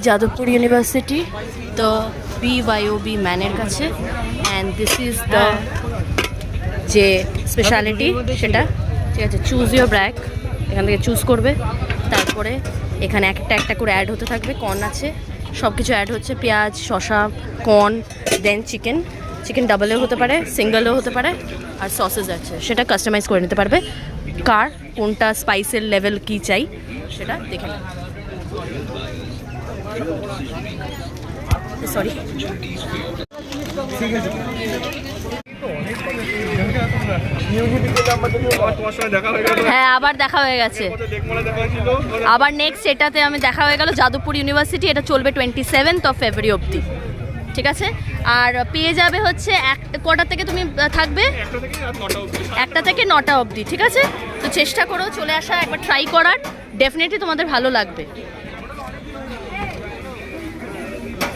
Jadavpur university, the BYOB ম্যানের কাছে। And this is the যে স্পেশালিটি সেটা, ঠিক আছে। চুজ ইউর ব্র্যাক, এখান থেকে চুজ করবে। তারপরে এখানে একটা একটা করে অ্যাড হতে থাকবে। কর্ন আছে, সব কিছু অ্যাড হচ্ছে, পেঁয়াজ, শসা, কর্ন, দেন চিকেন। চিকেন ডাবলেও হতে পারে, সিঙ্গেলও হতে পারে। আর সসেস আছে, সেটা কাস্টমাইজ করে নিতে পারবে। কার কোনটা স্পাইসের লেভেল কি চাই সেটা দেখে নেবে। সরি, হ্যাঁ আবার দেখা হয়ে গেছে। আবার নেক্সট এটাতে আমি দেখা হয়ে গেল যাদবপুর ইউনিভার্সিটি। এটা চলবে 27th of February অবধি, ঠিক আছে। আর পেয়ে যাবে হচ্ছে কটা থেকে তুমি থাকবে? 1টা থেকে 9টা অবধি, ঠিক আছে। তো চেষ্টা করো চলে আসা, একবার ট্রাই করার, ডেফিনেটলি তোমাদের ভালো লাগবে।